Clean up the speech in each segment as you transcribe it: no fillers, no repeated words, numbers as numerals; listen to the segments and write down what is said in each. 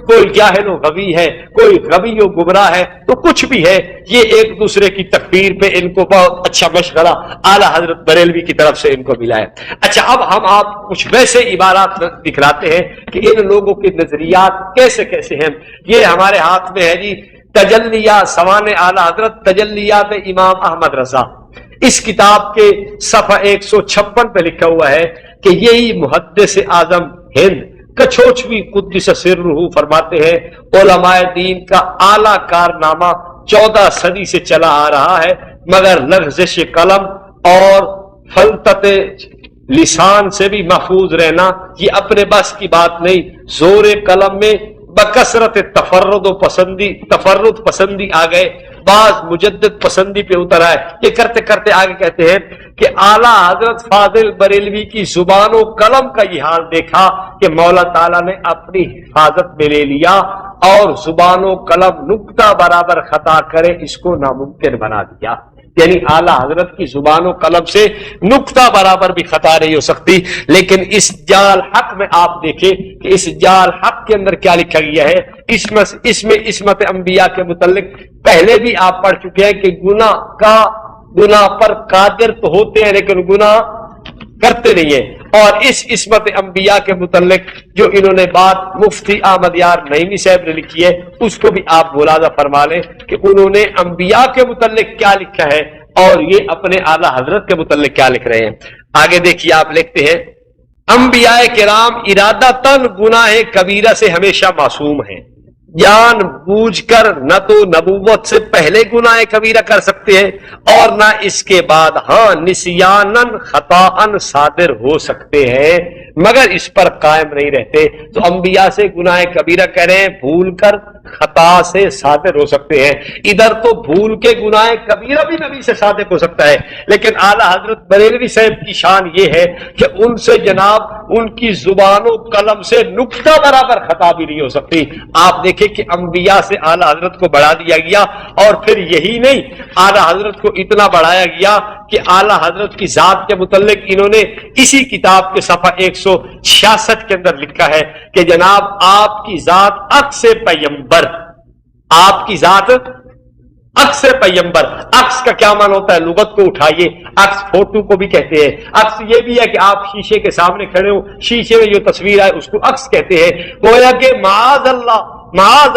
کوئی جاہل و غوی ہے، کوئی غوی و گمراہ ہے، تو کچھ بھی ہے، یہ ایک دوسرے کی تکفیر پہ ان کو بہت اچھا مشغلہ اعلیٰ حضرت بریلوی کی طرف سے ان کو ملا ہے۔ اچھا، اب ہم آپ کچھ ویسے عبارات دکھلاتے ہیں کہ ان لوگوں کے نظریات کیسے کیسے ہیں۔ یہ ہمارے ہاتھ میں ہے جی تجلیات سوانح اعلیٰ حضرت، تجلیات امام احمد رضا۔ اس کتاب کے صفحہ 156 پہ لکھا ہوا ہے کہ یہی محدث اعظم ہند کچھوچوی قدس سرہ فرماتے ہیں علماء دین کا اعلیٰ کارنامہ 14 صدی سے چلا آ رہا ہے، مگر لغزش قلم اور فلتت لسان سے بھی محفوظ رہنا یہ اپنے بس کی بات نہیں۔ زور قلم میں بکثرت تفرد پسندی آ گئے، بعض مجدد پسندی پہ اتر آئے۔ یہ کرتے کرتے آگے کہتے ہیں کہ اعلیٰ حضرت فاضل بریلوی کی زبان و قلم کا یہ حال دیکھا کہ مولا تعالیٰ نے اپنی حفاظت میں لے لیا اور زبان و قلم نقطہ برابر خطا کرے اس کو ناممکن بنا دیا۔ یعنی اعلیٰ حضرت کی زبان و قلم سے نقطہ برابر بھی خطا نہیں ہو سکتی۔ لیکن اس جال حق میں آپ دیکھیں کہ اس جال حق کے اندر کیا لکھا گیا ہے۔ اس میں عصمت انبیاء کے متعلق پہلے بھی آپ پڑھ چکے ہیں کہ گناہ پر قادر تو ہوتے ہیں لیکن گناہ کرتے نہیں ہیں۔ اور اس عصمت انبیاء کے متعلق جو انہوں نے بات مفتی احمد یار نعیمی صاحب نے لکھی ہے اس کو بھی آپ ملاحظہ فرما لیں کہ انہوں نے انبیاء کے متعلق کیا لکھا ہے اور یہ اپنے اعلیٰ حضرت کے متعلق کیا لکھ رہے ہیں۔ آگے دیکھیے، آپ لکھتے ہیں انبیاء کرام ارادتاً گناہ کبیرہ سے ہمیشہ معصوم ہیں، جان بوجھ کر نہ تو نبوت سے پہلے گناہ کبیرہ کر سکتے ہیں اور نہ اس کے بعد، ہاں نسیاناً خطاً صادر ہو سکتے ہیں مگر اس پر قائم نہیں رہتے۔ تو انبیاء سے گناہ کبیرہ کہہ رہے ہیں، بھول کر خطا سے صادر ہو سکتے ہیں۔ ادھر تو بھول کے گناہ کبیرہ بھی نبی سے صادر ہو سکتا ہے، لیکن اعلیٰ حضرت بریلوی صاحب کی شان یہ ہے کہ ان سے جناب ان کی زبان و قلم سے نقطہ برابر خطا بھی نہیں ہو سکتی۔ آپ دیکھیں کہ انبیاء سے اعلیٰ حضرت کو بڑھا دیا گیا، اور پھر یہی نہیں، اعلیٰ حضرت کو اتنا بڑھایا گیا کہ اعلیٰ حضرت کی ذات کے متعلق انہوں نے اسی کتاب کے صفحہ 166 کے اندر لکھا ہے کہ جناب آپ کی ذات عکس پیمبر، آپ کی ذات عکس پیمبر۔ عکس کا کیا معنی ہوتا ہے؟ لغت کو اٹھائیے، عکس فوٹو کو بھی کہتے ہیں۔ عکس یہ بھی ہے کہ آپ شیشے کے سامنے کھڑے ہو، شیشے میں جو تصویر آئے اس کو عکس کہتے ہیں۔ گویا کہ معاذ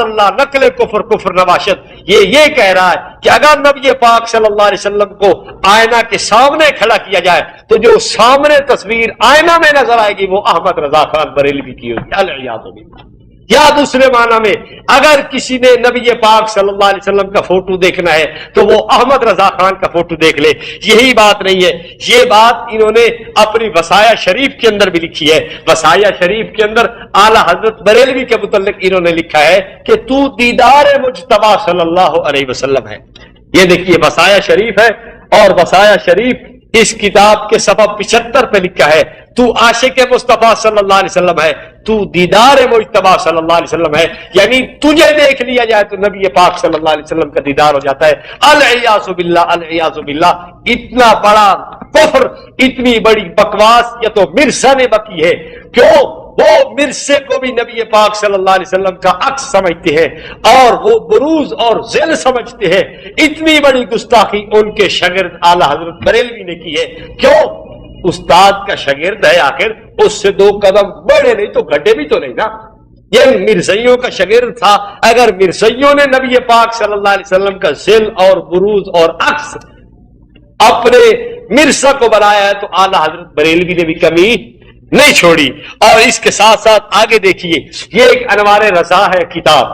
اللہ نقل کفر نواشت یہ کہہ رہا ہے کہ اگر نبی پاک صلی اللہ علیہ وسلم کو آئینہ کے سامنے کھڑا کیا جائے تو جو سامنے تصویر آئینہ میں نظر آئے گی وہ احمد رضا خان بریلوی کی ہوگی، العیاذ باللہ۔ یا دوسرے معنی میں اگر کسی نے نبی پاک صلی اللہ علیہ وسلم کا فوٹو دیکھنا ہے تو وہ احمد رضا خان کا فوٹو دیکھ لے۔ یہی بات نہیں ہے، یہ بات انہوں نے اپنی وصایا شریف کے اندر بھی لکھی ہے۔ وصایا شریف کے اندر اعلیٰ حضرت بریلوی کے متعلق انہوں نے لکھا ہے کہ تو دیدار مجتبی صلی اللہ علیہ وسلم ہے۔ یہ دیکھیے وصایا شریف ہے، اور وصایا شریف اس کتاب کے صفحہ 75 پہ لکھا ہے تو عاشق مصطفیٰ صلی اللہ علیہ وسلم ہے، تو دیدار مجتبی صلی اللہ علیہ وسلم ہے، یعنی تجھے دیکھ لیا جائے تو نبی پاک صلی اللہ علیہ وسلم کا دیدار ہو جاتا ہے۔ العیاذ باللہ، العیاذ باللہ۔ اتنا بڑا کفر، اتنی بڑی بکواس یہ تو مرزا نے بکی ہے۔ کیوں؟ وہ مرزے کو بھی نبی پاک صلی اللہ علیہ وسلم کا عکس سمجھتے ہیں اور وہ بروز اور ذل سمجھتے ہیں۔ اتنی بڑی گستاخی ان کے شاگرد اعلیٰ حضرت بریلوی نے کی ہے۔ کیوں؟ استاد کا شاگرد ہے، آخر اس سے 2 قدم بڑے نہیں تو گھٹے بھی تو نہیں نا۔ یہ مرزائیوں کا شاگرد تھا۔ اگر مرزائیوں نے نبی پاک صلی اللہ علیہ وسلم کا ذل اور بروز اور عکس اپنے مرزا کو بنایا ہے تو اعلیٰ حضرت بریلوی نے بھی کمی نہیں چھوڑی۔ اور اس کے ساتھ ساتھ آگے دیکھیے، یہ ایک انوار رضا ہے کتاب،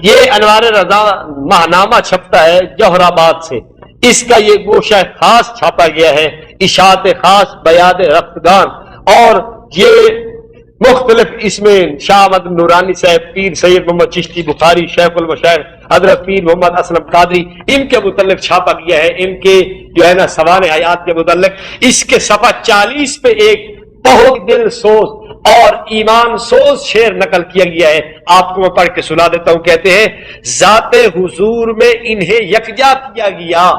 یہ انوار رضا ماہنامہ چھپتا ہے جوہر آباد سے، اس کا یہ گوشہ خاص چھاپا گیا ہے، اشاعت خاص بیاد رفتگان، اور یہ مختلف اس میں شاہ احمد نورانی صاحب، پیر سید محمد چشتی بخاری، شیخ المشاہد حضرت پیر محمد اسلم قادری، ان کے متعلق چھاپا گیا ہے، ان کے جو ہے نا سوانح حیات کے متعلق۔ اس کے صفحہ 40 پہ ایک بہت دل سوز اور ایمان سوز شعر نقل کیا گیا ہے، آپ کو میں پڑھ کے سنا دیتا ہوں۔ کہتے ہیں ذات حضور میں انہیں یکجا کیا گیا،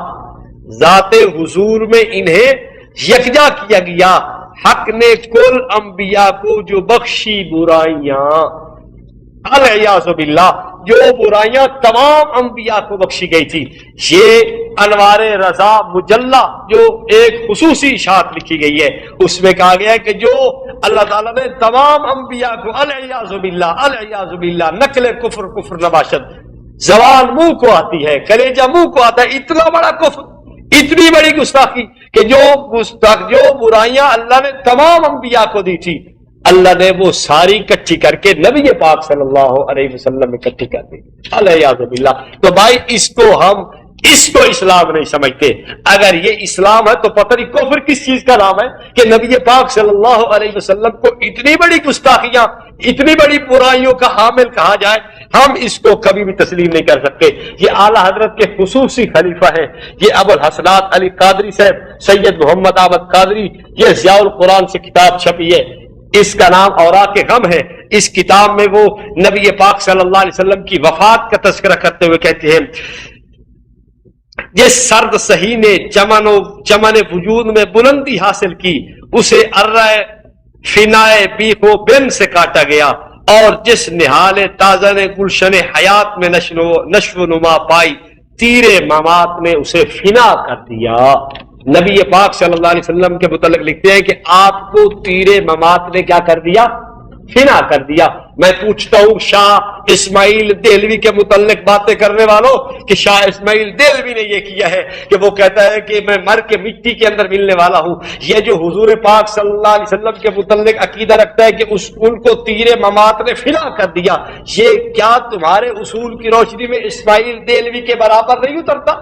ذات حضور میں انہیں یکجا کیا گیا، حق نے کل انبیاء کو جو بخشی برائیاں۔ الیاذ باللہ جو برائیاں تمام انبیاء کو بخشی گئی تھی. یہ انوار رضا مجلہ جو ایک خصوصی اشاعت لکھی گئی ہے اس میں کہا گیا ہے کہ جو اللہ تعالیٰ نے تمام انبیاء کو الیاذ باللہ نقل کفر نباشد، زبان منہ کو آتی ہے، کلیجہ منہ کو آتا ہے، اتنا بڑا کفر، اتنی بڑی گستاخی کہ جو برائیاں اللہ نے تمام انبیاء کو دی تھی اللہ نے وہ ساری اکٹھی کر کے نبی پاک صلی اللہ علیہ وسلم اکٹھی کر دی. الیاذ باللہ. تو بھائی اس کو اسلام نہیں سمجھتے. اگر یہ اسلام ہے تو پتہ نہیں کفر کس چیز کا نام ہے کہ نبی پاک صلی اللہ علیہ وسلم کو اتنی بڑی گستاخیاں، اتنی بڑی برائیوں کا حامل کہا جائے. ہم اس کو کبھی بھی تسلیم نہیں کر سکتے. یہ اعلیٰ حضرت کے خصوصی خلیفہ ہیں. یہ ابو الحسنات علی قادری صاحب سید محمد احمد قادری، یہ ضیاء القرآن سے کتاب چھپی ہے، اس کا نام اوراق غم ہے. اس کتاب میں وہ نبی پاک صلی اللہ علیہ وسلم کی وفات کا تذکرہ کرتے ہوئے کہتے ہیں جس سرد سہی نے چمن وجود میں بلندی حاصل کی اسے ارائے فنائے بیخ و بن سے کاٹا گیا، اور جس نہال تازہ نے گلشن حیات میں نشو و نما پائی تیر ممات نے اسے فنا کر دیا. نبی پاک صلی اللہ علیہ وسلم کے متعلق لکھتے ہیں کہ آپ کو تیر ممات نے کیا کر دیا؟ فنا کر دیا. میں پوچھتا ہوں شاہ اسماعیل دہلوی کے متعلق باتیں کرنے والوں کہ شاہ اسماعیل دہلوی نے یہ کیا ہے کہ وہ کہتا ہے کہ میں مر کے مٹی کے اندر ملنے والا ہوں. یہ جو حضور پاک صلی اللہ علیہ وسلم کے متعلق عقیدہ رکھتا ہے کہ ان کو تیر ممات نے فنا کر دیا، یہ کیا تمہارے اصول کی روشنی میں اسماعیل دہلوی کے برابر نہیں اترتا؟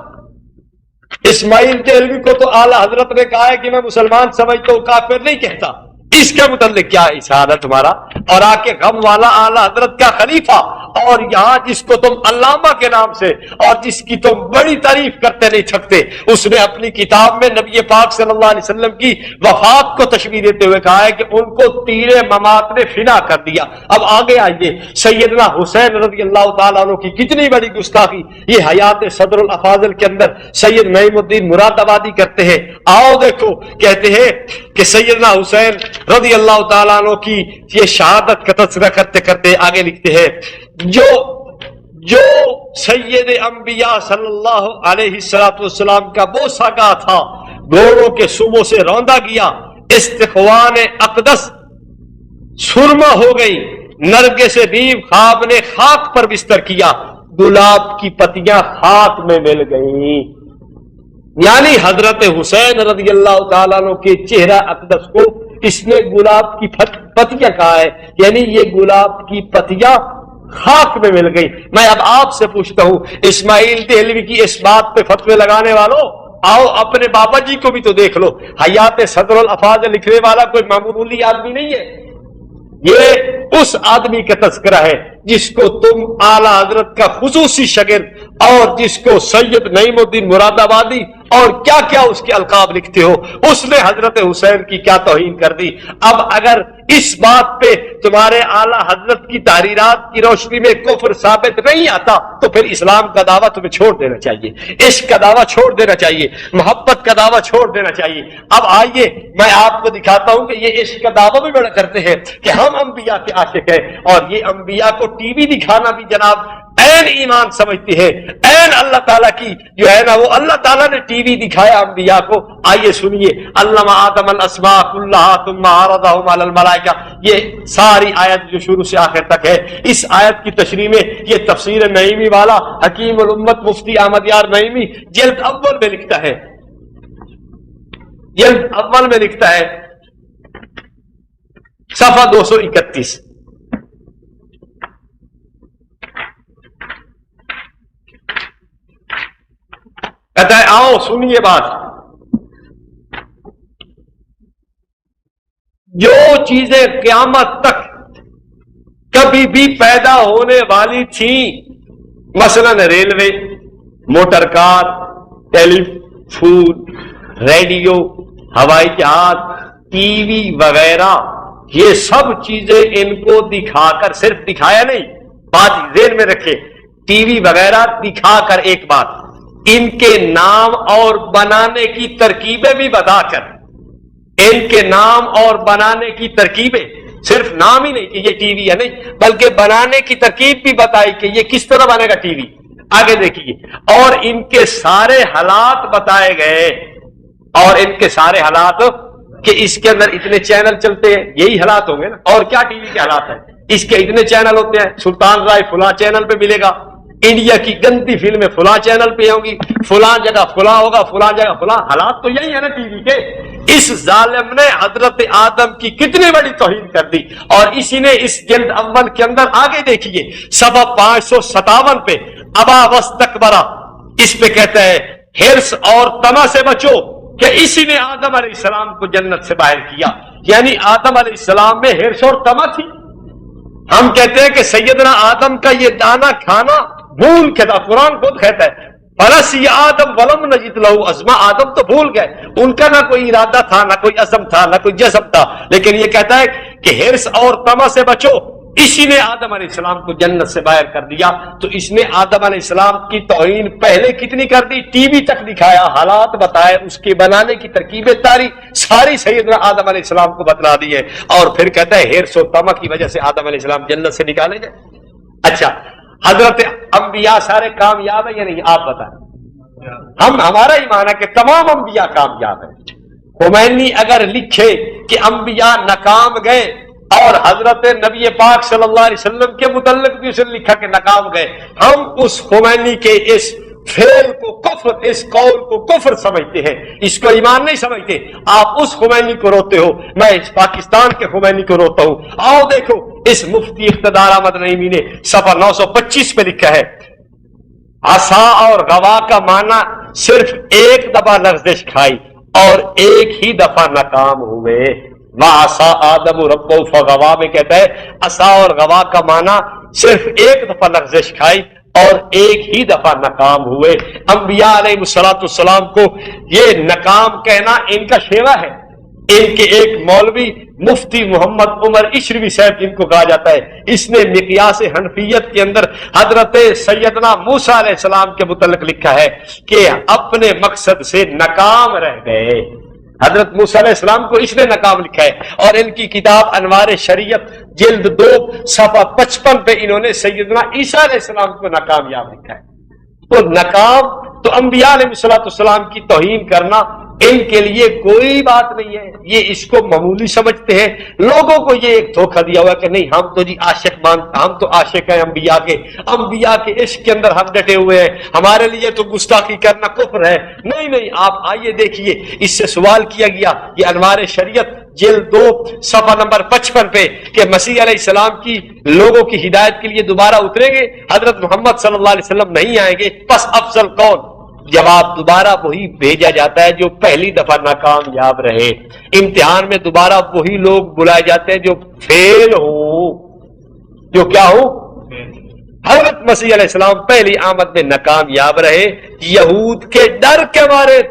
اسماعیل دہلوی کو تو اعلیٰ حضرت نے کہا ہے کہ میں مسلمان سمجھتا ہوں، کافر نہیں کہتا. اس کے متعلق کیا اشارہ تمہارا؟ اور آکے غم والا اعلیٰ حضرت کا خلیفہ، اور یہاں جس کو تم علامہ کے نام سے اور جس کی تم بڑی تعریف کرتے نہیں تھکتے، اس نے اپنی کتاب میں نبی پاک صلی اللہ علیہ وسلم کی وفات کو تشبیہ دیتے ہوئے کہا ہے کہ ان کو تیر ممات نے فنا کر دیا. اب آگے آئیے، سیدنا حسین رضی اللہ تعالیٰ عنہ کی کتنی بڑی گستاخی یہ حیات صدر الافاضل کے اندر سید نعیم الدین مراد آبادی کرتے ہیں. آؤ دیکھو، کہتے ہیں کہ سیدنا حسین رضی اللہ تعالیٰ عنہ کی یہ شہادت کا تذکرہ کرتے کرتے آگے لکھتے ہیں جو سید انبیاء صلی اللہ علیہ والسلام کا بوسہ گاہ تھا گھوڑوں کے سموں سے روندا گیا، استخوان اقدس سرما ہو گئی، نرگے سے نیو خواب نے خاک پر بستر کیا، گلاب کی پتیاں خاک میں مل گئیں. یعنی حضرت حسین رضی اللہ تعالیٰ عنہ کے چہرہ اقدس کو اس نے گلاب کی پتیاں کہا ہے، یعنی یہ گلاب کی پتیاں خاک میں مل گئی. میں اب آپ سے پوچھتا ہوں، اسماعیل دہلوی کی اس بات پہ فتوے لگانے والوں، آؤ اپنے بابا جی کو بھی تو دیکھ لو. حیات صدر الافاضل لکھنے والا کوئی معمولی آدمی نہیں ہے، یہ اس آدمی کا تذکرہ ہے جس کو تم اعلیٰ حضرت کا خصوصی شاگرد اور جس کو سید نعیم الدین مراد آبادی اور کیا کیا اس کے القاب لکھتے ہو، اس نے حضرت حسین کی کیا توہین کر دی. اب اگر اس بات پہ تمہارے اعلیٰ حضرت کی تحریرات کی روشنی میں کفر ثابت نہیں آتا تو پھر اسلام کا دعویٰ تمہیں چھوڑ دینا چاہیے، عشق کا دعویٰ چھوڑ دینا چاہیے، محبت کا دعویٰ چھوڑ دینا چاہیے. اب آئیے میں آپ کو دکھاتا ہوں کہ یہ عشق کا دعویٰ بھی بڑا کرتے ہیں کہ ہم انبیاء کے عاشق ہیں، اور یہ انبیاء کو ٹی وی دکھانا بھی جناب عین ایمان سمجھتے ہیں، عین اللہ تعالیٰ کی جو ہے نا، وہ اللہ تعالیٰ نے ٹی وی دکھایا انبیاء کو. آئیے سنیے، علم آدم الاسماء کلھا ثم عرضهم علی الملائکہ، یہ ساری آیت جو شروع سے آخر تک ہے، اس آیت کی تشریح میں یہ تفسیر نعیمی والا حکیم الامت مفتی احمد یار نعیمی جلد اول میں لکھتا ہے، جلد اول میں لکھتا ہے صفحہ 231، کہتا ہے آؤ سنیے بات، جو چیزیں قیامت تک کبھی بھی پیدا ہونے والی تھیں، مثلا ریلوے، موٹر کار، ٹیلی فون، ریڈیو، ہوائی جہاز، ٹی وی وغیرہ، یہ سب چیزیں ان کو دکھا کر، صرف دکھایا نہیں، بات ذہن میں رکھے، ٹی وی وغیرہ دکھا کر ایک بات، ان کے نام اور بنانے کی ترکیبیں بھی بتا کر، ان کے نام اور بنانے کی ترکیبیں صرف نام ہی نہیں کہ یہ ٹی وی ہے نہیں، بلکہ بنانے کی ترکیب بھی بتائی کہ یہ کس طرح بنے گا ٹی وی. آگے دیکھیے، اور ان کے سارے حالات بتائے گئے، اور ان کے سارے حالات کہ اس کے اندر اتنے چینل چلتے ہیں، یہی حالات ہوں گے نا. اور کیا ٹی وی کے حالات ہیں، اس کے اتنے چینل ہوتے ہیں، سلطان رائے فلاں چینل پہ ملے گا، انڈیا کی گندی فلمیں فلاں چینل پہ ہوں گی، فلاں جگہ فلاں ہوگا، فلاں جگہ فلاں. حالات تو یہی ہے نا ٹی وی کے. اس ظالم نے حضرت آدم کی کتنی بڑی توہین کر دی، اور اسی نے اس جلد اول کے اندر آگے دیکھیے صفحہ 557 پہ ابا واستکبرا، اس پہ کہتا ہے ہرس اور طمع سے بچو، کہ اسی نے آدم علیہ السلام کو جنت سے باہر کیا. یعنی آدم علیہ السلام میں ہرس اور طمع تھی. ہم کہتے ہیں کہ سیدنا آدم کا یہ دانا کھانا بھول کے تھا. قرآن خود کہتا ہے فَنَسِيَ آدم وَلَمْ نَجِدْ لَهُ عَزْمًا، آدم تو بھول گئے، ان کا نہ کوئی ارادہ تھا، نہ کوئی عزم تھا، نہ کوئی جذب تھا. لیکن یہ کہتا ہے کہ ہرس اور طمع سے بچو، اسی نے آدم علیہ السلام کو جنت سے باہر کر دیا. تو اس نے آدم علیہ السلام کی توہین پہلے کتنی کر دی، ٹی وی تک دکھایا، حالات بتائے، اس کے بنانے کی ترکیبیں تاری ساری سیدنا آدم علیہ السلام کو بتلا دی ہے. اور پھر کہتا ہے ہرس و طمع کی وجہ سے آدم علیہ السلام جنت سے نکالے گئے. اچھا، حضرت انبیاء سارے کامیاب ہیں یا نہیں، آپ بتائیں. ہمارا ایمان ہے کہ تمام انبیاء کامیاب ہیں. خمینی اگر لکھے کہ انبیاء ناکام گئے، اور حضرت نبی پاک صلی اللہ علیہ وسلم کے متعلق بھی اس نے لکھا کہ ناکام گئے، ہم اس خمینی کے اس فعل کو کفر، اس قول کو کفر سمجھتے ہیں، اس کو ایمان نہیں سمجھتے. آپ اس خمینی کو روتے ہو، میں اس پاکستان کے خمینی کو روتا ہوں. آؤ دیکھو اس مفتی اقتدار احمد نعیمی نے صفحہ 925 پہ لکھا ہے عصا اور غوا کا معنی صرف ایک دفعہ لغزش کھائی اور ایک ہی دفعہ ناکام ہوئے. وَعَصَىٰ آدَمُ رَبَّهُ فَغَوَىٰ میں کہتا ہے عصا اور غوا کا معنی صرف ایک دفعہ لغزش کھائی اور ایک ہی دفعہ ناکام ہوئے. انبیاء علیہ السلام کو یہ ناکام کہنا ان کا شیوا ہے. ان کے ایک مولوی مفتی محمد عمر اشروی صاحب جن کو کہا جاتا ہے، اس نے مقیاس حنفیت کے اندر حضرت سیدنا موسیٰ علیہ السلام کے متعلق لکھا ہے کہ اپنے مقصد سے ناکام رہ گئے. حضرت موسیٰ علیہ السلام کو اس نے ناکام لکھا ہے. اور ان کی کتاب انوار شریعت جلد 2 صفحہ 55 پہ انہوں نے سیدنا عیسیٰ علیہ السلام کو ناکامیاب لکھا ہے. تو ناکام تو انبیاء علیہ السلام کی توہین کرنا ان کے لیے کوئی بات نہیں ہے. یہ اس کو معمولی سمجھتے ہیں. لوگوں کو یہ ایک دھوکہ دیا ہوا کہ نہیں ہم تو جی عاشق ہم تو عاشق ہیں انبیاء کے عشق کے اندر ہم ڈٹے ہوئے ہیں، ہمارے لیے تو گستاخی کرنا کفر ہے. نہیں، آپ آئیے دیکھیے، اس سے سوال کیا گیا یہ انوار شریعت جلد 2 صفحہ نمبر 55 پہ کہ مسیح علیہ السلام کی لوگوں کی ہدایت کے لیے دوبارہ اتریں گے، حضرت محمد صلی اللہ علیہ وسلم نہیں آئیں گے، پس افضل کون؟ جواب دوبارہ وہی بھیجا جاتا ہے جو پہلی دفعہ ناکامیاب رہے. امتحان میں دوبارہ وہی لوگ بلائے جاتے ہیں جو فیل ہو، جو کیا ہو. حضرت مسیح علیہ السلام پہلی آمد میں ناکامیاب رہے. یہود کے ڈر کے مارے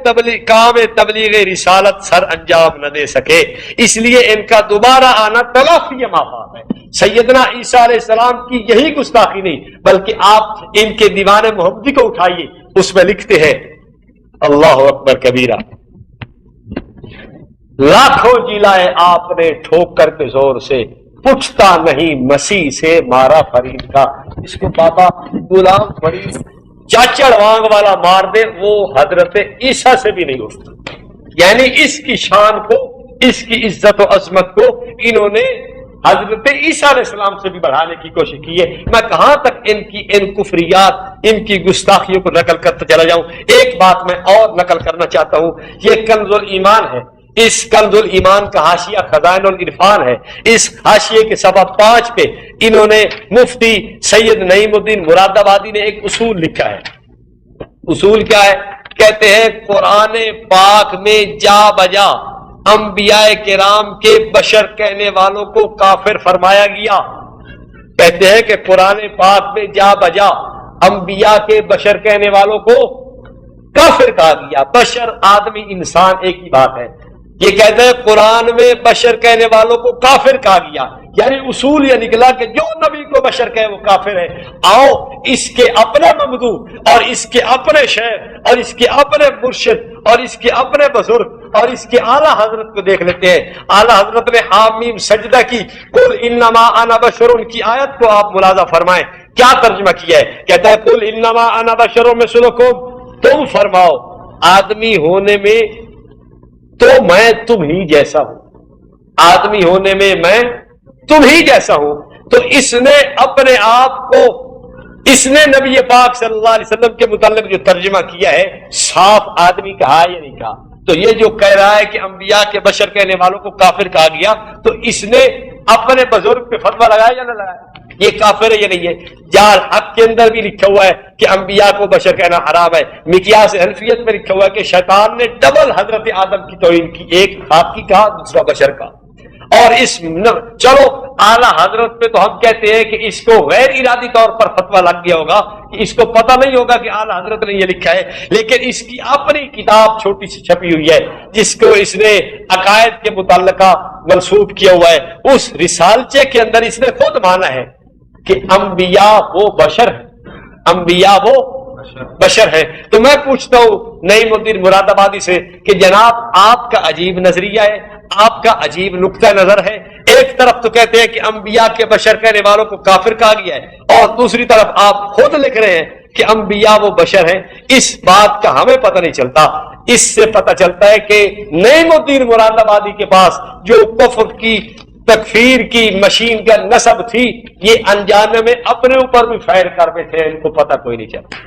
تبلیغ رسالت سر انجام نہ دے سکے، اس لیے ان کا دوبارہ آنا تلافی مافات ہے. سیدنا عیسیٰ علیہ السلام کی یہی گستاخی نہیں بلکہ آپ ان کے دیوان محمدی کو اٹھائیے، اس میں لکھتے ہیں اللہ اکبر کبیرہ، لاکھوں جلائے آپ نے ٹھوکر کے زور سے، پوچھتا نہیں مسیح سے مارا فرید کا. اس کو بابا غلام فرید چاچڑ وانگ والا مار دے وہ حضرت عیسیٰ سے بھی نہیں اٹھتا. یعنی اس کی شان کو، اس کی عزت و عظمت کو انہوں نے حضرت عیسیٰ علیہ السلام سے بھی بڑھانے کی کوشش کی ہے. میں کہاں تک ان کفریات، ان کی گستاخیوں کو نقل کرتا چلا جاؤں. ایک بات میں اور نقل کرنا چاہتا ہوں، یہ کنز الایمان ہے. اس کنز الایمان کا حاشیہ خزائن العرفان ہے. اس حاشیے کے صفحہ 5 پہ انہوں نے مفتی سید نعیم الدین مراد آبادی نے ایک اصول لکھا ہے. اصول کیا ہے؟ کہتے ہیں قرآن پاک میں جا بجا انبیاء کرام کے بشر کہنے والوں کو کافر فرمایا گیا. کہتے ہیں کہ قرآن پاک میں جا بجا انبیاء کے بشر کہنے والوں کو کافر کہا گیا. بشر آدمی انسان ایک ہی بات ہے. یہ کہتے ہیں قرآن میں بشر کہنے والوں کو کافر کہا گیا، یعنی اصول یہ نکلا کہ جو نبی کو بشر کہے وہ کافر ہے. آؤ اس کے اپنے ممدوح اور اس کے اپنے شیخ اور اس کے اپنے مرشد اور اس کے اپنے بزرگ اور اس کے اعلیٰ حضرت کو دیکھ لیتے ہیں. اعلیٰ حضرت نے حامیم سجدہ کی قل انما انا بشر کی آیت کو آپ ملاحظہ فرمائیں کیا ترجمہ کیا ہے. کہتا ہے قل انما انا بشر مثلکم، تم فرماؤ آدمی ہونے میں تو میں تم ہی جیسا ہوں، آدمی ہونے میں میں تم ہی جیسا ہوں. تو اس نے اپنے آپ کو، اس نے نبی پاک صلی اللہ علیہ وسلم کے متعلق جو ترجمہ کیا ہے صاف آدمی کہا یا نہیں کہا. تو یہ جو کہہ رہا ہے کہ انبیاء کے بشر کہنے والوں کو کافر کہا گیا، تو اس نے اپنے بزرگ پہ فتویٰ لگایا یا نہ لگایا؟ یہ کافر ہے یا نہیں ہے؟ جال حق کے اندر بھی لکھا ہوا ہے کہ انبیاء کو بشر کہنا حرام ہے. مقیاس حنفیت میں لکھا ہوا ہے کہ شیطان نے ڈبل حضرت آدم کی توہین کی، ایک خاک کی کہا دوسرا بشر کا. اور اس چلو اعلیٰ حضرت پہ تو ہم کہتے ہیں کہ اس کو غیر ارادی طور پر فتویٰ لگ گیا ہوگا کہ اس کو پتہ نہیں ہوگا کہ اعلیٰ حضرت نے یہ لکھا ہے، لیکن اس کی اپنی کتاب چھوٹی سی چھپی ہوئی ہے جس کو اس نے عقائد کے متعلقہ منسوب کیا ہوا ہے. اس رسالچے کے اندر اس نے خود مانا ہے کہ انبیاء وہ بشر ہیں، انبیاء وہ بشر ہے. تو میں پوچھتا ہوں نعیم الدین مراد آبادی سے کہ جناب آپ کا عجیب نظریہ ہے، آپ کا عجیب نقطہ نظر ہے. ایک طرف تو کہتے ہیں کہ انبیاء کے بشر کہنے والوں کو کافر کہا گیا ہے، اور دوسری طرف آپ خود لکھ رہے ہیں کہ انبیاء وہ بشر ہیں. اس بات کا ہمیں پتہ نہیں چلتا. اس سے پتہ چلتا ہے کہ نعیم الدین مراد آبادی کے پاس جو کفر کی تکفیر کی مشین کا نسب تھی، یہ انجانے میں اپنے اوپر بھی فائر کر بیٹھے ہیں، ان کو پتہ کوئی نہیں چلتا.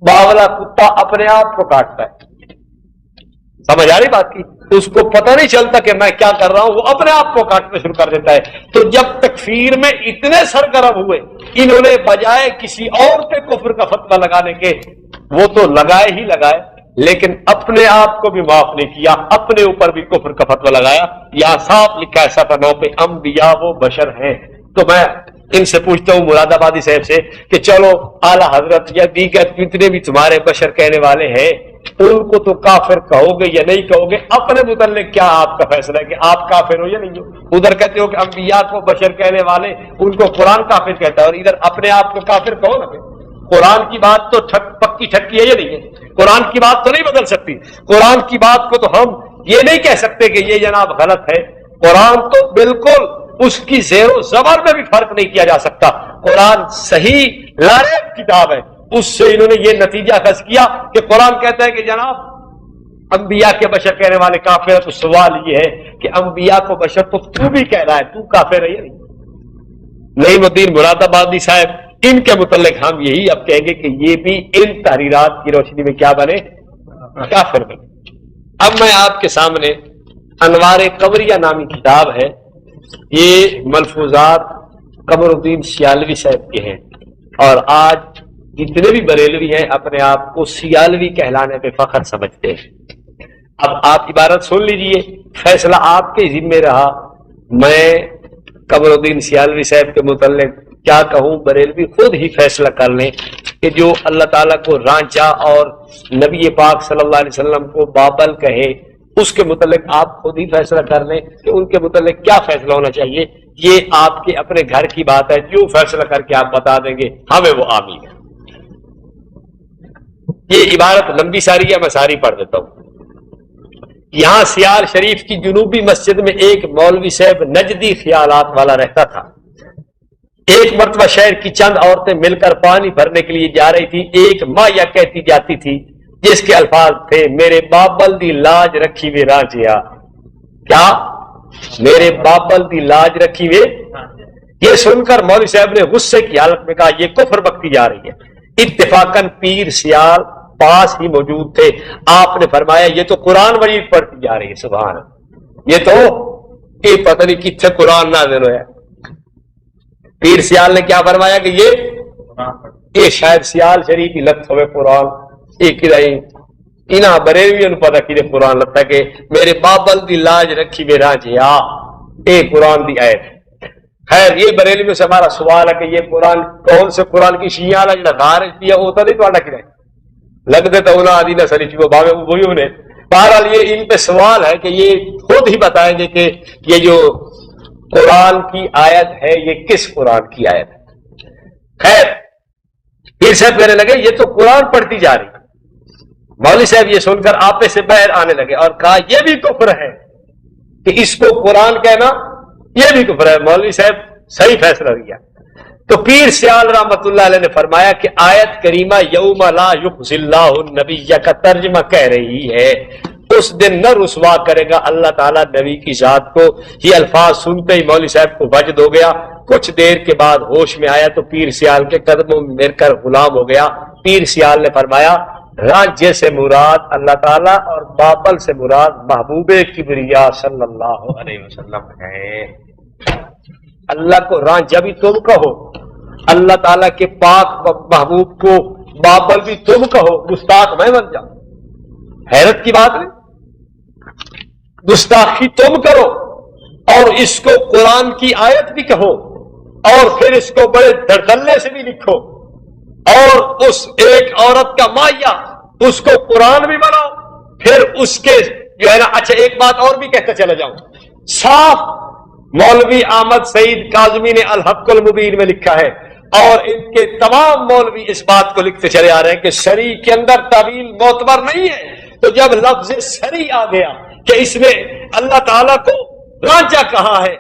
باولا کتا اپنے آپ کو کاٹتا ہے، سمجھ آ رہی بات کی؟ اس کو پتہ نہیں چلتا کہ میں کیا کر رہا ہوں، وہ اپنے آپ کو کاٹنا شروع کر دیتا ہے. تو جب تکفیر میں اتنے سرگرم ہوئے، انہوں نے بجائے کسی اور پہ کفر کا فتویٰ لگانے کے، وہ تو لگائے ہی لگائے لیکن اپنے آپ کو بھی معاف نہیں کیا، اپنے اوپر بھی کفر کا فتویٰ لگایا. یہاں صاف لکھا ہے صفحہ 9 پہ انبیاء وہ بشر ہیں. تو میں ان سے پوچھتا ہوں مراد آبادی صاحب سے کہ چلو اعلیٰ حضرت یا دیگر جتنے بھی تمہارے بشر کہنے والے ہیں ان کو تو کافر کہو گے یا نہیں کہو گے؟ اپنے متعلق کیا آپ کا فیصلہ ہے کہ آپ کافر ہو یا نہیں ہو؟ ادھر کہتے ہو کہ انبیاء کو بشر کہنے والے ان کو قرآن کافر کہتا ہے، اور ادھر اپنے آپ کو کافر کہو نا. قرآن کی بات تو پکی ٹھکی ہے یا نہیں ہے؟ قرآن کی بات تو نہیں بدل سکتی. قرآن کی بات کو تو ہم یہ نہیں کہہ سکتے کہ یہ جناب غلط ہے. قرآن تو بالکل اس کی زیر و زبر میں بھی فرق نہیں کیا جا سکتا. قرآن صحیح لاریب کتاب ہے. اس سے انہوں نے یہ نتیجہ اخذ کیا کہ قرآن کہتا ہے کہ جناب انبیاء کے بشر کہنے والے کافر ہیں. تو سوال یہ ہے کہ انبیاء کو بشر تو بھی کہہ رہا ہے، تو کافر ہے یا نہیں؟ نعیم الدین مراد آبادی صاحب، ان کے متعلق ہم یہی اب کہیں گے کہ یہ بھی ان تحریرات کی روشنی میں کیا بنے؟ کافر بنے. اب میں آپ کے سامنے انوار قمریہ نامی کتاب ہے، یہ ملفوظات قمر الدین سیالوی صاحب کے ہیں، اور آج جتنے بھی بریلوی ہیں اپنے آپ کو سیالوی کہلانے پہ فخر سمجھتے ہیں. اب آپ عبارت سن لیجئے، فیصلہ آپ کے ذمہ رہا. میں قمر الدین سیالوی صاحب کے متعلق کیا کہوں، بریلوی خود ہی فیصلہ کر لیں کہ جو اللہ تعالیٰ کو رانچا اور نبی پاک صلی اللہ علیہ وسلم کو بابل کہے، اس کے متعلق آپ خود ہی فیصلہ کر لیں کہ ان کے متعلق کیا فیصلہ ہونا چاہیے. یہ آپ کے اپنے گھر کی بات ہے، جو فیصلہ کر کے آپ بتا دیں گے ہمیں وہ آمین ہے. یہ عبارت لمبی ساری ہے، میں ساری پڑھ دیتا ہوں. یہاں سیال شریف کی جنوبی مسجد میں ایک مولوی صاحب نجدی خیالات والا رہتا تھا. ایک مرتبہ شہر کی چند عورتیں مل کر پانی بھرنے کے لیے جا رہی تھی. ایک ماں یہ کہتی جاتی تھی جس کے الفاظ تھے، میرے بابل دی لاج رکھی ہوئے رانچیا. کیا؟ میرے بابل دی لاج رکھی ہوئے. یہ سن کر مولوی صاحب نے غصے کی حالت میں کہا یہ کفر بکتی جا رہی ہے. اتفاقاً پیر سیال پاس ہی موجود تھے. آپ نے فرمایا یہ تو قرآن مجید پڑھتی جا رہی ہے. سبحان اللہ، یہ تو یہ پتہ نہیں کتنے قرآن نازل ہوا ہے. پیر سیال نے کیا فرمایا کہ یہ شاید سیال شریف کی لت ہوئے قرآن ایک انہاں بریلوی نے پتہ کہ قرآن لتا کہ میرے بابل دی لاج رکھی میں رانچیا، اے قرآن دی آیت. خیر یہ بریلویوں سے ہمارا سوال ہے کہ یہ قرآن کون سے قرآن کی شیعہ والا جڑا خارج کیا ہوتا نہیں تو کرے لگتے تو انہاں آدھی نہ سری چیو باوے وہی انہیں. بہرحال یہ ان پہ سوال ہے کہ یہ خود ہی بتائیں گے کہ یہ جو قرآن کی آیت ہے یہ کس قرآن کی آیت ہے. خیر پھر سے کہنے لگے یہ تو قرآن پڑھتی جا رہی. مولوی صاحب یہ سن کر آپے سے باہر آنے لگے اور کہا یہ بھی کفر ہے کہ اس کو قرآن کہنا، یہ بھی کفر ہے۔ مولوی صاحب صحیح فیصلہ دیا۔ تو پیر سیال رحمت اللہ علیہ نے فرمایا کہ آیت کریمہ یوم لا یخزی اللہ النبی کا ترجمہ کہہ رہی ہے اس دن نہ رسوا کرے گا اللہ تعالیٰ نبی کی ذات کو۔ یہ الفاظ سنتے ہی مولوی صاحب کو وجد ہو گیا، کچھ دیر کے بعد ہوش میں آیا تو پیر سیال کے قدموں میں گر کر غلام ہو گیا۔ پیر سیال نے فرمایا رانجے سے مراد اللہ تعالیٰ اور بابل سے مراد محبوب کبریا صلی اللہ علیہ وسلم ہے۔ اللہ کو رانجا بھی تم کہو، اللہ تعالیٰ کے پاک محبوب کو بابل بھی تم کہو، گستاخ میں بن جاؤں؟ حیرت کی بات ہے، گستاخی تم کرو اور اس کو قرآن کی آیت بھی کہو اور پھر اس کو بڑے دردلے سے بھی لکھو اور اس ایک عورت کا مائیا اس کو قرآن بھی بناؤ، پھر اس کے جو ہے نا۔ اچھا ایک بات اور بھی کہتا چلا جاؤں، صاف مولوی احمد سعید کاظمی نے الحق المبین میں لکھا ہے اور ان کے تمام مولوی اس بات کو لکھتے چلے آ رہے ہیں کہ شرع کے اندر تعویل معتبر نہیں ہے۔ تو جب لفظ شرع آ گیا کہ اس میں اللہ تعالیٰ کو رانجا کہا ہے،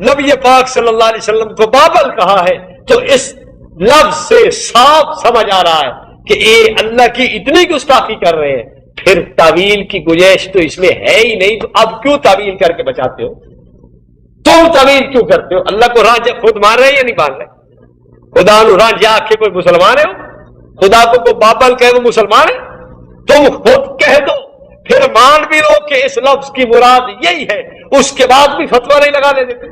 نبی پاک صلی اللہ علیہ وسلم کو بابل کہا ہے، تو اس لفظ سے صاف سمجھ آ رہا ہے کہ یہ اللہ کی اتنی گستاخی کر رہے ہیں، پھر تعویل کی گنجائش تو اس میں ہے ہی نہیں، تو اب کیوں تعویل کر کے بچاتے ہو؟ تم تعویل کیوں کرتے ہو؟ اللہ کو رانجا خود مان رہے ہیں یا نہیں مان رہے؟ خدا نو رانجا آخے کوئی مسلمان ہے؟ خدا کو کوئی بابل کہے وہ مسلمان ہے؟ تم خود کہہ دو، پھر مان بھی لو کہ اس لفظ کی مراد یہی ہے، اس کے بعد بھی فتویٰ نہیں لگانے دیتے،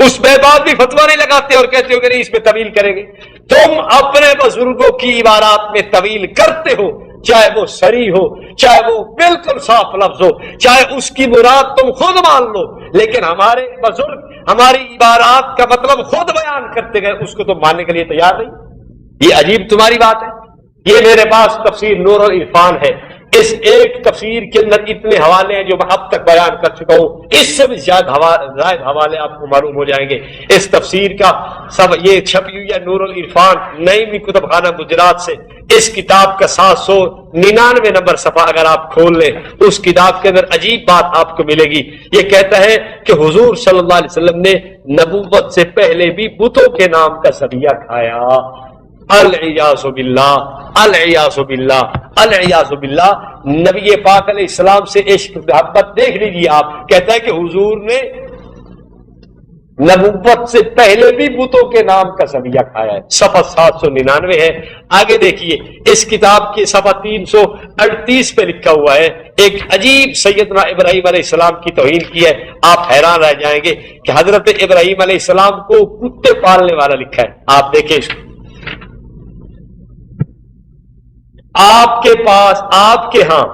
اس میں بعد بھی فتویٰ نہیں لگاتے اور کہتے ہو کہ نہیں اس میں طویل کریں گے۔ تم اپنے بزرگوں کی عبارات میں طویل کرتے ہو، چاہے وہ صریح ہو، چاہے وہ بالکل صاف لفظ ہو، چاہے اس کی مراد تم خود مان لو، لیکن ہمارے بزرگ ہماری عبارات کا مطلب خود بیان کرتے گئے، اس کو تم ماننے کے لیے تیار نہیں۔ یہ عجیب تمہاری بات ہے۔ یہ میرے پاس تفسیر نور العرفان ہے، اس ایک تفسیر کے اندر اتنے حوالے ہیں جو میں اب تک بیان کر چکا ہوں، اس سے بھی زائد حوالے آپ کو معلوم ہو جائیں گے۔ اس تفسیر کا سب یہ چھپی ہوئی ہے نور العرفان نئی کتب خانہ گجرات سے، اس کتاب کا 799 نمبر صفحہ اگر آپ کھول لیں، اس کتاب کے اندر عجیب بات آپ کو ملے گی۔ یہ کہتا ہے کہ حضور صلی اللہ علیہ وسلم نے نبوت سے پہلے بھی بتوں کے نام کا ذبیحہ کھایا۔ العیاذ باللہ، العیاذ باللہ، العیاذ باللہ۔ نبی پاک علیہ السلام سے عشق محبت دیکھ لیجیے آپ، کہتا ہے کہ حضور نے نبوت سے پہلے بھی بتوں کے نام کا ذبیحہ کھایا ہے۔ صفحہ 799 ہے، آگے دیکھیے اس کتاب کی صفحہ 338 پہ لکھا ہوا ہے، ایک عجیب سیدنا ابراہیم علیہ السلام کی توہین کی ہے، آپ حیران رہ جائیں گے کہ حضرت ابراہیم علیہ السلام کو کتے پالنے والا لکھا ہے۔ آپ دیکھیں اس کو، آپ کے پاس، آپ کے ہاں،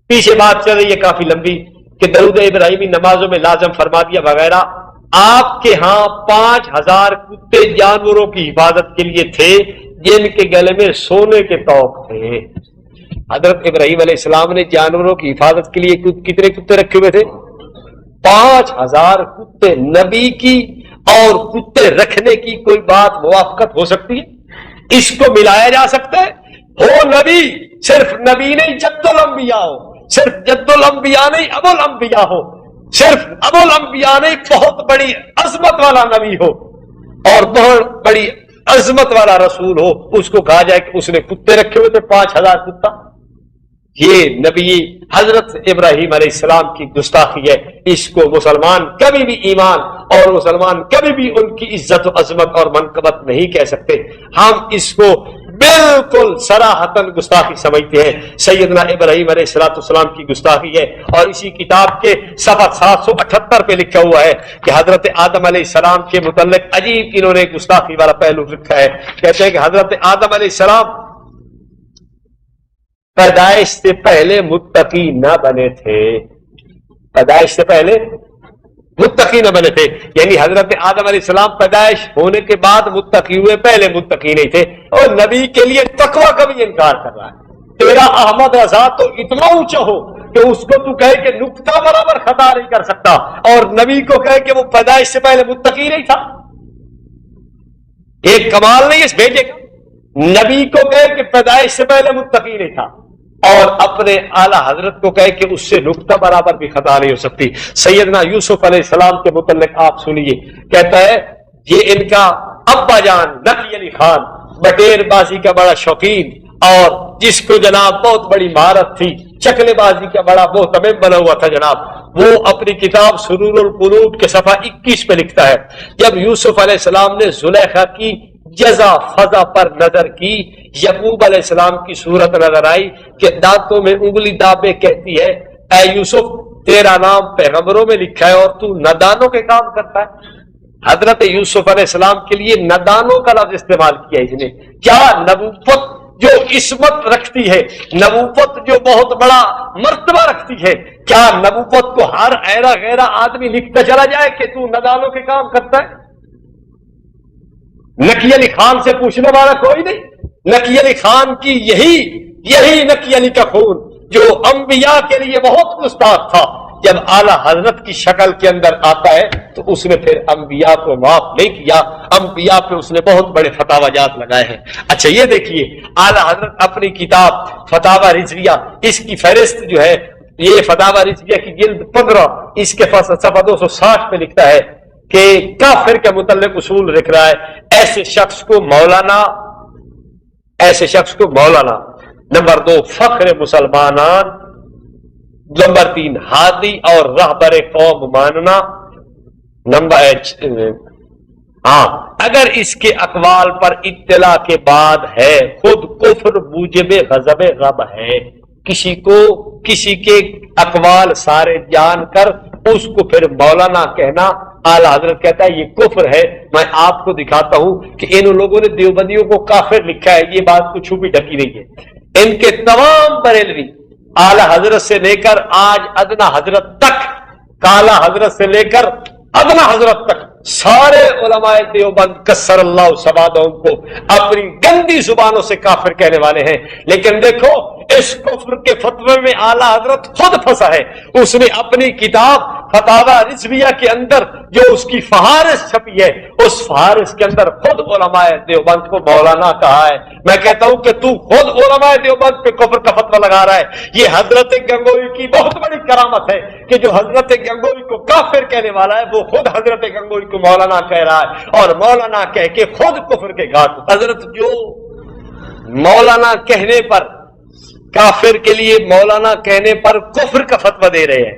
پیچھے بات چل رہی ہے کافی لمبی کہ درود ابراہیمی نمازوں میں لازم فرما دیا وغیرہ، آپ کے ہاں 5000 کتے جانوروں کی حفاظت کے لیے تھے جن کے گلے میں سونے کے توق تھے۔ حضرت ابراہیم علیہ السلام نے جانوروں کی حفاظت کے لیے کتنے کتے رکھے ہوئے تھے؟ 5000 کتے۔ نبی کی اور کتے رکھنے کی کوئی بات موافقت ہو سکتی ہے؟ اس کو ملایا جا سکتا ہے؟ ہو نبی، صرف نبی نہیں جد الانبیاء ہو، صرف جد الانبیاء نہیں ابو الانبیاء ہو، صرف ابو الانبیاء نہیں بہت بڑی عظمت والا نبی ہو اور بہت بڑی عظمت والا رسول ہو، اس کو کہا جائے کہ اس نے کتے رکھے ہوئے تھے 5000 کتا۔ یہ نبی حضرت ابراہیم علیہ السلام کی گستاخی ہے، اس کو مسلمان کبھی بھی ایمان اور مسلمان کبھی بھی ان کی عزت و عظمت اور منقبت نہیں کہہ سکتے۔ ہم اس کو بالکل صراحتاً گستاخی سمجھتے ہیں، سیدنا ابراہیم علیہ السلام کی گستاخی ہے۔ اور اسی کتاب کے صفحہ 778 پہ لکھا ہوا ہے کہ حضرت آدم علیہ السلام کے متعلق عجیب انہوں نے گستاخی والا پہلو رکھا ہے، کہتے ہیں کہ حضرت آدم علیہ السلام پیدائش سے پہلے متقی نہ بنے تھے، پیدائش سے پہلے متقی نہ بنے تھے، یعنی حضرت آدم علیہ السلام پیدائش ہونے کے بعد متقی ہوئے، پہلے متقی نہیں تھے۔ اور نبی کے لیے تقوی کا بھی انکار کر رہا ہے۔ تیرا احمد رضا تو اتنا اونچا ہو کہ اس کو تو کہے کہ نقطہ برابر خطا نہیں کر سکتا، اور نبی کو کہے کہ وہ پیدائش سے پہلے متقی نہیں تھا۔ ایک کمال نہیں اس بھیجے کا، نبی کو کہے کہ پیدائش سے پہلے متقی نہیں تھا، اور اپنے اعلی حضرت کو کہے کہ اس سے نقطہ برابر بھی خطا نہیں ہو سکتی. سیدنا یوسف علیہ السلام کے متعلق آپ سنیے، کہتا ہے یہ ان کا ابا جان نقی علی خان بٹیر بازی کا بڑا شوقین، اور جس کو جناب بہت بڑی مہارت تھی، چکلے بازی کا بڑا محتمم بنا ہوا تھا جناب، وہ اپنی کتاب سرور القلوب کے صفحہ 21 پہ لکھتا ہے جب یوسف علیہ السلام نے زلیخا کی جزا فضا پر نظر کی، یعقوب علیہ السلام کی صورت نظر آئی کہ دانتوں میں انگلی دابے کہتی ہے اے یوسف تیرا نام پیغمبروں میں لکھا ہے اور تو نادانوں کے کام کرتا ہے. حضرت یوسف علیہ السلام کے لیے نادانوں کا لفظ استعمال کیا اس نے. کیا نبوت جو عصمت رکھتی ہے، نبوت جو بہت بڑا مرتبہ رکھتی ہے، کیا نبوت کو ہر ایرا غیرہ آدمی لکھتا چلا جائے کہ تو نادانوں کے کام کرتا ہے؟ نقی علی خان سے پوچھنے والا کوئی نہیں. نقی علی خان کی یہی نقی علی کا خون جو انبیاء کے لیے بہت گستاخ تھا، جب اعلی حضرت کی شکل کے اندر آتا ہے تو اس نے پھر انبیاء کو معاف نہیں کیا، انبیاء پہ اس نے بہت بڑے فتاوی جات لگائے ہیں. اچھا یہ دیکھیے اعلی حضرت اپنی کتاب فتاوی رضویہ، اس کی فہرست جو ہے یہ فتاوی رضویہ کی جلد 15 اس کے صفحہ 260 پہ لکھتا ہے کہ کافر کے متعلق اصول لکھ رہا ہے ایسے شخص کو مولانا، نمبر 2 فخر مسلمانان، نمبر 3 ہادی اور رہبر قوم ماننا، اگر اس کے اقوال پر اطلاع کے بعد ہے خود کفر موجب غضب غم ہے. کسی کے اقوال سارے جان کر اس کو پھر مولانا کہنا، اعلی حضرت کہتا ہے یہ کفر ہے. میں آپ کو دکھاتا ہوں کہ ان لوگوں نے دیوبندیوں کو کافر لکھا ہے، یہ بات کو چھپی ڈھکی نہیں ہے. ان کے تمام بریلوی اعلی حضرت سے لے کر آج ادنا حضرت تک، کالا حضرت سے لے کر ادنا حضرت تک سارے علماء دیوبند کسر اللہ سوادہم کو اپنی گندی زبانوں سے کافر کہنے والے ہیں. لیکن دیکھو اس کفر کے فتوے میں اعلی حضرت خود پھنسا ہے. اس نے اپنی کتاب فتاوی رضویہ کے اندر جو اس کی فہارس چھپی ہے، اس فہارس کے اندر خود علماء دیوبند کو مولانا کہا ہے. میں کہتا ہوں کہ تو خود علماء دیوبند پہ کفر کا فتویٰ لگا رہا ہے. یہ حضرت گنگوئی کی بہت بڑی کرامت ہے کہ جو حضرت گنگوئی کو کافر کہنے والا ہے وہ خود حضرت گنگوئی کو مولانا کہہ رہا ہے، اور مولانا کہہ کے خود کفر کے گھاٹ. حضرت جو مولانا کہنے پر، کافر کے لیے مولانا کہنے پر کفر کا فتویٰ دے رہے ہیں،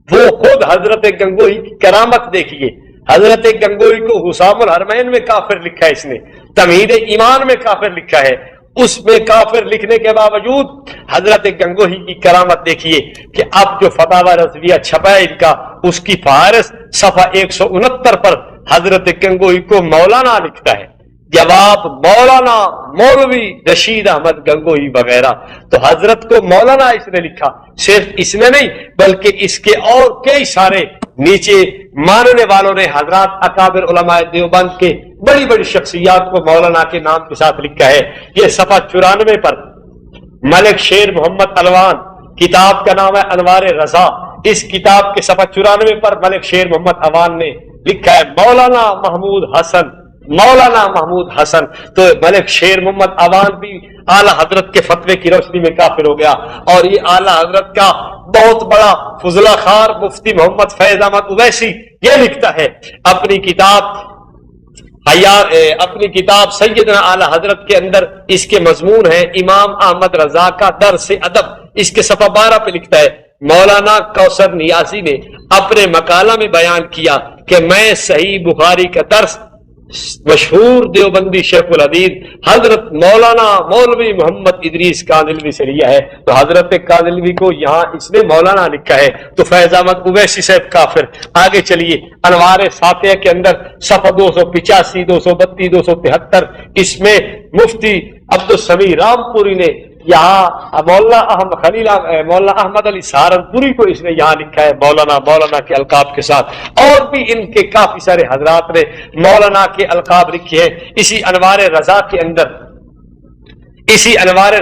وہ خود حضرت گنگوئی کی کرامت دیکھیے. حضرت گنگوئی کو حسام الحرمین میں کافر لکھا ہے، اس نے تمہید ایمان میں کافر لکھا ہے. اس میں کافر لکھنے کے باوجود حضرت گنگوئی کی کرامت دیکھیے کہ اب جو فتاوی رضویہ چھپا ہے ان کا، اس کی فہرست صفحہ 169 پر حضرت گنگوئی کو مولانا لکھتا ہے. جواب مولانا مولوی رشید احمد گنگوئی وغیرہ. تو حضرت کو مولانا اس نے لکھا، صرف اس نے نہیں بلکہ اس کے اور کئی سارے نیچے ماننے والوں نے حضرات اکابر علماء دیوبند کے بڑی بڑی شخصیات کو مولانا کے نام کے ساتھ لکھا ہے. یہ صفحہ 94 پر ملک شیر محمد الوان، کتاب کا نام ہے انوار رضا. اس کتاب کے صفحہ 94 پر ملک شیر محمد الوان نے لکھا ہے مولانا محمود حسن. تو ملک شیر محمد عوان بھی اعلی حضرت کے فتوے کی روشنی میں کافر ہو گیا. اور یہ اعلی حضرت کا بہت بڑا فضلہ خار مفتی محمد فیض احمد اویسی یہ لکھتا ہے اپنی کتاب سیدنا اعلی حضرت کے اندر، اس کے مضمون ہے امام احمد رضا کا درس ادب. اس کے صفحہ 12 پہ لکھتا ہے مولانا کوثر نیازی نے اپنے مقالہ میں بیان کیا کہ میں صحیح بخاری کا درس مشہور دیوبندی شیخ الحدیث حضرت مولانا مولوی محمد ادریس کاندلوی سے لیا ہے. تو حضرت کاندلوی کو یہاں اس نے مولانا لکھا ہے. تو فیض احمد اویسی صاحب کافر. آگے چلیے انوار ساتیہ کے اندر صفحہ 285 232 273 اس میں مفتی عبدالسمیع رام پوری نے یہاں مولانا احمد علی سہارنپوری کو اس نے یہاں لکھا ہے مولانا کے القاب کے ساتھ. اور بھی ان کے کافی سارے حضرات نے مولانا کے القاب لکھے ہیں. اسی انوار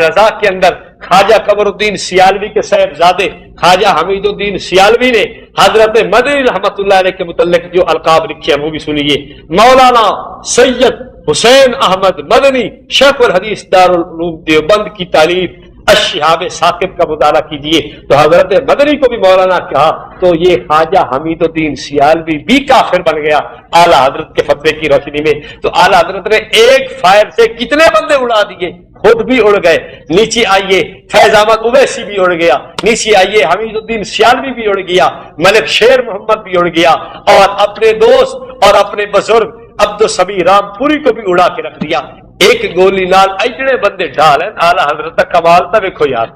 رضا کے اندر خواجہ قمر الدین سیالوی کے صاحبزادے خواجہ حمید الدین سیالوی نے حضرت مدنی رحمت اللہ علیہ کے متعلق جو القاب لکھے ہیں وہ بھی سنیے. مولانا سید حسین احمد مدنی شیخ الحدیث دارالعلوم دیوبند کی تعلیم الشہاب ثاقب کا مطالعہ کیجیے تو حضرت مدنی کو بھی مولانا کہا تو یہ خواجہ حمید الدین سیالوی بھی کافر بن گیا اعلیٰ حضرت کے فتوے کی روشنی میں. تو اعلیٰ حضرت نے ایک فائر سے کتنے بندے اڑا دیے, خود بھی اڑ گئے. نیچے آئیے فیض احمد اویسی بھی اڑ گیا, نیچے آئیے حمید الدین سیالوی بھی اڑ گیا, ملک شیر محمد بھی اڑ گیا, اور اپنے دوست اور اپنے بزرگ عبد الصبی رام پوری کو بھی اڑا کے رکھ دیا. ایک گولی نال ایجڑے بندے ڈال ہیں. اعلیٰ حضرت کا کمال تھا, دیکھو یار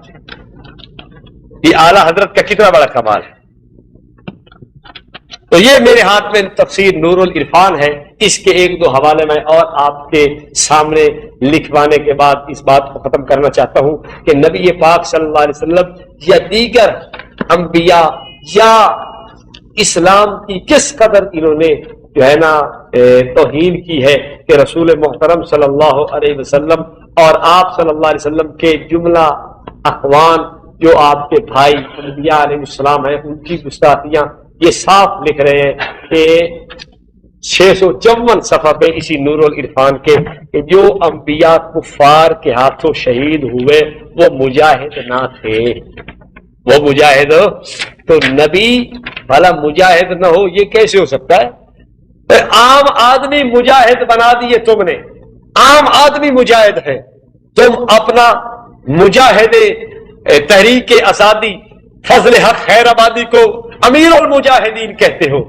یہ اعلیٰ حضرت کا کتنا بڑا کمال ہے. تو یہ میرے ہاتھ میں تفسیر نور العرفان ہے, اس کے ایک دو حوالے میں اور آپ کے سامنے لکھوانے کے بعد اس بات کو ختم کرنا چاہتا ہوں کہ نبی پاک صلی اللہ علیہ وسلم یا دیگر انبیاء یا اسلام کی کس قدر انہوں نے جو ہے نا توہین کی ہے کہ رسول محترم صلی اللہ علیہ وسلم اور آپ صلی اللہ علیہ وسلم کے جملہ اخوان جو آپ کے بھائی انبیاء علیہ السلام ہیں ان کی گستاخیاں یہ صاف لکھ رہے ہیں کہ 654 صفحہ پہ اسی نور العرفان کے کہ جو انبیاء کفار کے ہاتھوں شہید ہوئے وہ مجاہد نہ تھے. وہ مجاہد تو نبی بھلا مجاہد نہ ہو یہ کیسے ہو سکتا ہے؟ عام آدمی مجاہد بنا دیے تم نے, عام آدمی مجاہد ہے. تم اپنا مجاہد تحریک آزادی فضل حق خیر آبادی کو امیر المجاہدین کہتے ہو,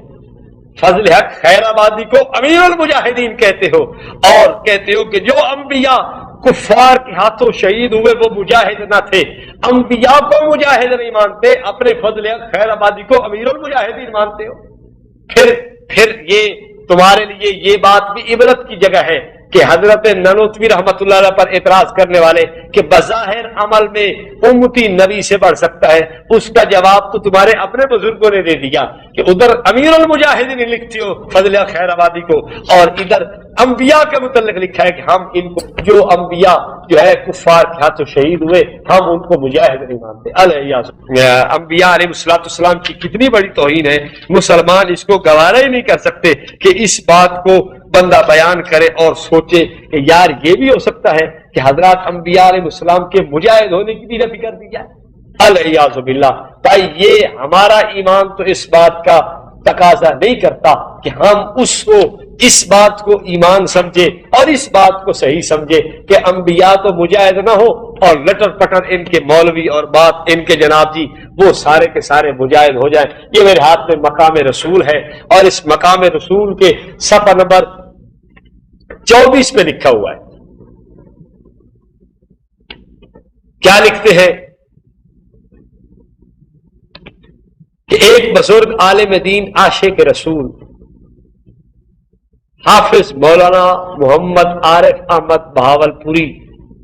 فضل حق خیر آبادی کو امیر المجاہدین کہتے ہو, اور کہتے ہو کہ جو انبیاء کفار کے ہاتھوں شہید ہوئے وہ مجاہد نہ تھے. انبیاء کو مجاہد نہیں مانتے, اپنے فضل حق خیر آبادی کو امیر المجاہدین مانتے ہو. پھر یہ تمہارے لیے یہ بات بھی عبرت کی جگہ ہے کہ حضرت ننوتوی رحمت اللہ علیہ پر اعتراض کرنے والے کہ بظاہر عمل میں امتی نبی سے بڑھ سکتا ہے, اس کا جواب تو تمہارے اپنے بزرگوں نے دے دیا کہ ادھر امیر المجاہدین لکھتی ہو فضل خیر آبادی کو, اور ادھر انبیاء کے متعلق لکھا ہے کہ ہم ان کو جو انبیاء جو ہے کفار کے ہاتھوں شہید ہوئے ہم ان کو مجاہد نہیں مانتے. انبیاء علیہ السلام کی کتنی بڑی توہین ہے, مسلمان اس کو گوارا ہی نہیں کر سکتے کہ اس بات کو بندہ بیان کرے اور سوچے کہ یار یہ بھی ہو سکتا ہے کہ حضرات انبیاء علیہ السلام کے مجاہد ہونے کی بھی نفی کر دی جائے. الیاذ باللہ. بھائی یہ ہمارا ایمان تو اس بات کا تقاضا نہیں کرتا کہ ہم اس بات کو ایمان سمجھے اور اس بات کو صحیح سمجھے کہ انبیاء تو مجاہد نہ ہو اور لٹر پٹر ان کے مولوی اور بات ان کے جناب جی وہ سارے کے سارے مجاہد ہو جائیں. یہ میرے ہاتھ میں مقام رسول ہے, اور اس مقام رسول کے صفحہ نمبر 24 پہ لکھا ہوا ہے. کیا لکھتے ہیں کہ ایک بزرگ عالم دین عاشق رسول حافظ مولانا محمد عارف احمد بہاول پوری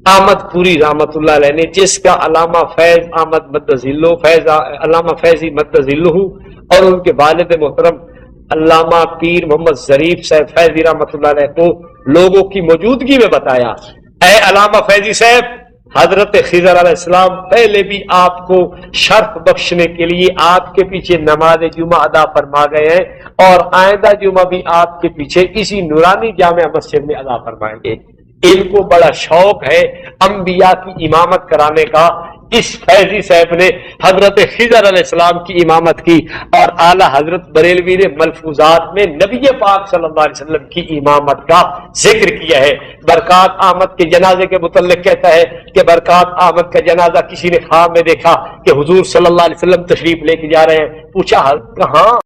احمد پوری رحمت اللہ علیہ نے, جس کا علامہ فیض احمد مدذلہ فیض علامہ فیضی مدذلہ اور ان کے والد محترم علامہ پیر محمد ظریف صاحب فیضی رحمت اللہ علیہ کو لوگوں کی موجودگی میں بتایا, اے علامہ فیضی صاحب حضرت خضر علیہ السلام پہلے بھی آپ کو شرف بخشنے کے لیے آپ کے پیچھے نماز جمعہ ادا فرما گئے ہیں, اور آئندہ جمعہ بھی آپ کے پیچھے اسی نورانی جامع مسجد میں ادا فرمائیں گے. ان کو بڑا شوق ہے انبیاء کی امامت کرانے کا. اس فیضی صاحب نے حضرت خضر علیہ السلام کی امامت کی, اور اعلیٰ حضرت بریلوی نے ملفوظات میں نبی پاک صلی اللہ علیہ وسلم کی امامت کا ذکر کیا ہے. برکات احمد کے جنازے کے متعلق کہتا ہے کہ برکات احمد کا جنازہ کسی نے خواب میں دیکھا کہ حضور صلی اللہ علیہ وسلم تشریف لے کے جا رہے ہیں. پوچھا کہاں؟